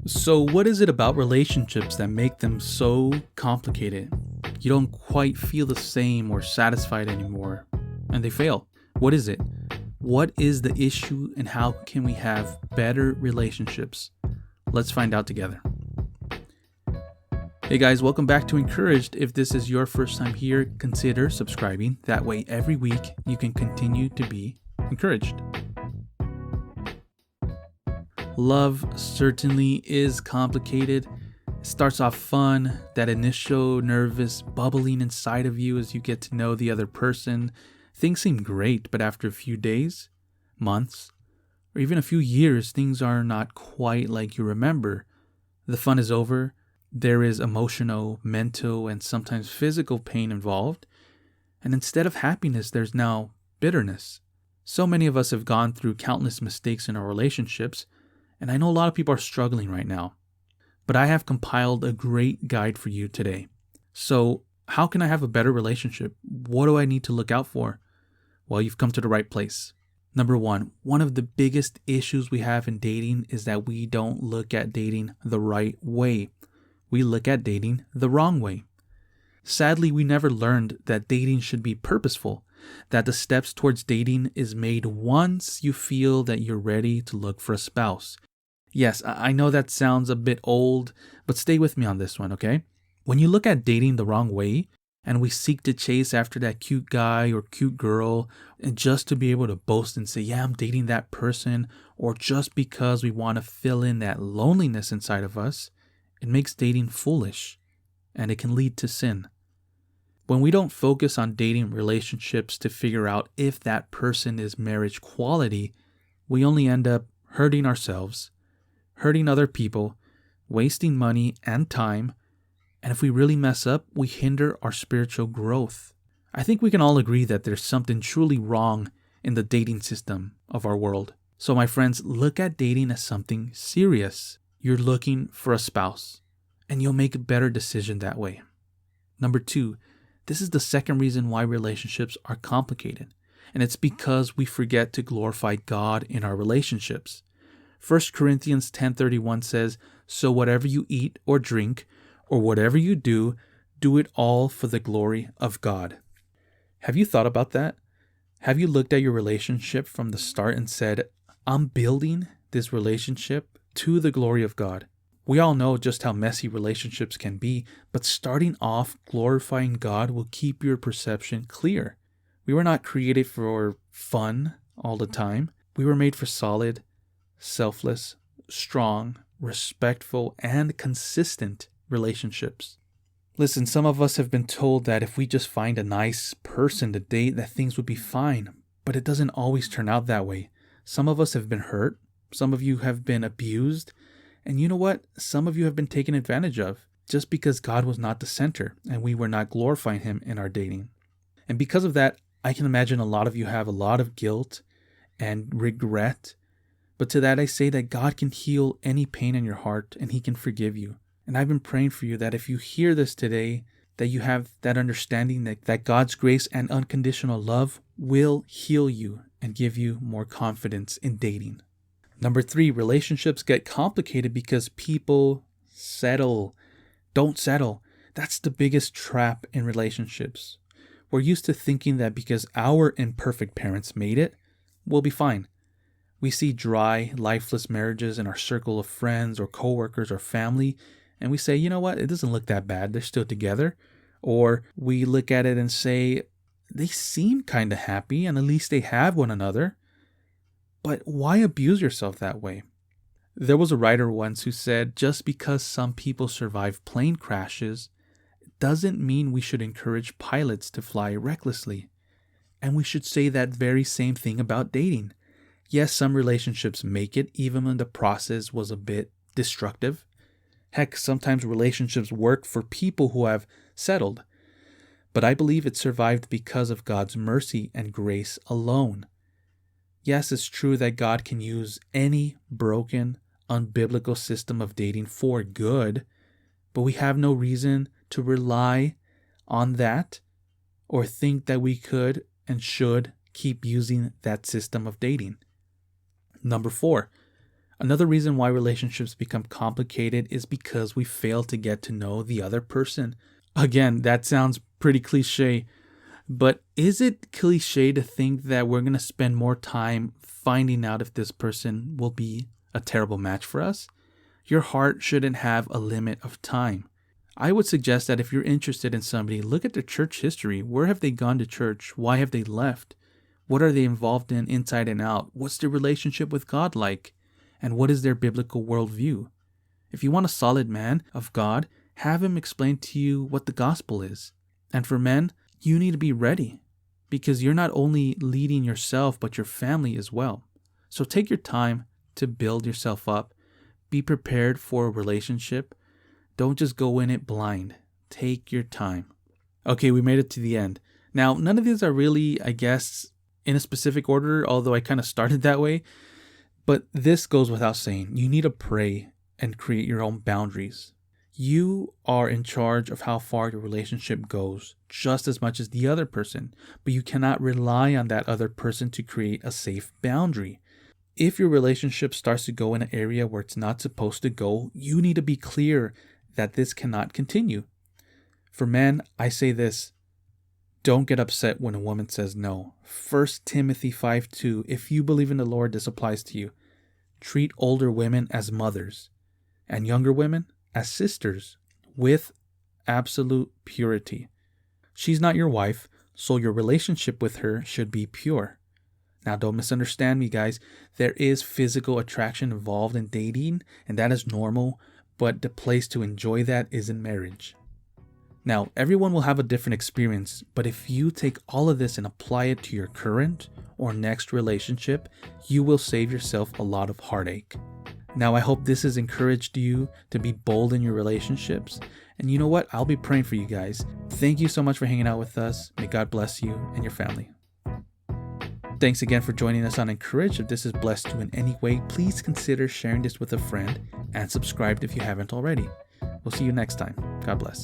So, what is it about relationships that make them so complicated? You don't quite feel the same or satisfied anymore, and they fail. What is it? What is the issue, and how can we have better relationships? Let's find out together. Hey guys, welcome back to Encouraged. If this is your first time here, consider subscribing. That way, every week you can continue to be encouraged. Love certainly is complicated. It starts off fun, that initial nervous bubbling inside of you as you get to know the other person. Things seem great, but after a few days, months, or even a few years, things are not quite like you remember. The fun is over. There is emotional, mental, and sometimes physical pain involved. And instead of happiness, there's now bitterness. So many of us have gone through countless mistakes in our relationships, and I know a lot of people are struggling right now. But I have compiled a great guide for you today. So, how can I have a better relationship? What do I need to look out for? Well, you've come to the right place. Number one of the biggest issues we have in dating is that we don't look at dating the right way. We look at dating the wrong way. Sadly, we never learned that dating should be purposeful, that the steps towards dating is made once you feel that you're ready to look for a spouse. Yes, I know that sounds a bit old, but stay with me on this one, okay? When you look at dating the wrong way, and we seek to chase after that cute guy or cute girl, and just to be able to boast and say, yeah, I'm dating that person, or just because we want to fill in that loneliness inside of us, it makes dating foolish, and it can lead to sin. When we don't focus on dating relationships to figure out if that person is marriage quality, we only end up hurting ourselves, hurting other people, wasting money and time, and if we really mess up, we hinder our spiritual growth. I think we can all agree that there's something truly wrong in the dating system of our world. So my friends, look at dating as something serious. You're looking for a spouse, and you'll make a better decision that way. Number two, this is the second reason why relationships are complicated, and it's because we forget to glorify God in our relationships. 1 Corinthians 10:31 says, "So whatever you eat or drink, or whatever you do, do it all for the glory of God." Have you thought about that? Have you looked at your relationship from the start and said, I'm building this relationship to the glory of God? We all know just how messy relationships can be, but starting off glorifying God will keep your perception clear. We were not created for fun all the time. We were made for solid, selfless, strong, respectful, and consistent relationships. Listen, some of us have been told that if we just find a nice person to date, that things would be fine, but it doesn't always turn out that way. Some of us have been hurt, some of you have been abused, and you know what? Some of you have been taken advantage of just because God was not the center and we were not glorifying Him in our dating. And because of that, I can imagine a lot of you have a lot of guilt and regret. But to that I say that God can heal any pain in your heart and He can forgive you. And I've been praying for you that if you hear this today, that you have that understanding that God's grace and unconditional love will heal you and give you more confidence in dating. Number three, relationships get complicated because people settle. Don't settle. That's the biggest trap in relationships. We're used to thinking that because our imperfect parents made it, we'll be fine. We see dry, lifeless marriages in our circle of friends or coworkers or family, and we say, you know what, it doesn't look that bad, they're still together. Or we look at it and say, they seem kind of happy and at least they have one another. But why abuse yourself that way? There was a writer once who said, just because some people survive plane crashes doesn't mean we should encourage pilots to fly recklessly. And we should say that very same thing about dating. Yes, some relationships make it even when the process was a bit destructive. Heck, sometimes relationships work for people who have settled. But I believe it survived because of God's mercy and grace alone. Yes, it's true that God can use any broken, unbiblical system of dating for good, but we have no reason to rely on that or think that we could and should keep using that system of dating. Number 4, Another reason why relationships become complicated is because we fail to get to know the other person. Again, that sounds pretty cliche, but is it cliche to think that we're going to spend more time finding out if this person will be a terrible match for us? Your heart shouldn't have a limit of time. I would suggest that if you're interested in somebody, look at their church history. Where have they gone to church? Why have they left? What are they involved in inside and out? What's their relationship with God like? And what is their biblical worldview? If you want a solid man of God, have him explain to you what the gospel is. And for men, you need to be ready, because you're not only leading yourself, but your family as well. So take your time to build yourself up. Be prepared for a relationship. Don't just go in it blind. Take your time. Okay, we made it to the end. Now, none of these are really, I guess, in a specific order, although I kind of started that way. But this goes without saying. You need to pray and create your own boundaries. You are in charge of how far your relationship goes, just as much as the other person, but you cannot rely on that other person to create a safe boundary. If your relationship starts to go in an area where it's not supposed to go, you need to be clear that this cannot continue. For men, I say this: don't get upset when a woman says no. 1 Timothy 5:2, if you believe in the Lord, this applies to you. Treat older women as mothers and younger women as sisters with absolute purity. She's not your wife, so your relationship with her should be pure. Now, don't misunderstand me, guys. There is physical attraction involved in dating, and that is normal, but the place to enjoy that is in marriage. Now, everyone will have a different experience, but if you take all of this and apply it to your current or next relationship, you will save yourself a lot of heartache. Now, I hope this has encouraged you to be bold in your relationships. And you know what? I'll be praying for you guys. Thank you so much for hanging out with us. May God bless you and your family. Thanks again for joining us on Encourage. If this has blessed you in any way, please consider sharing this with a friend and subscribe if you haven't already. We'll see you next time. God bless.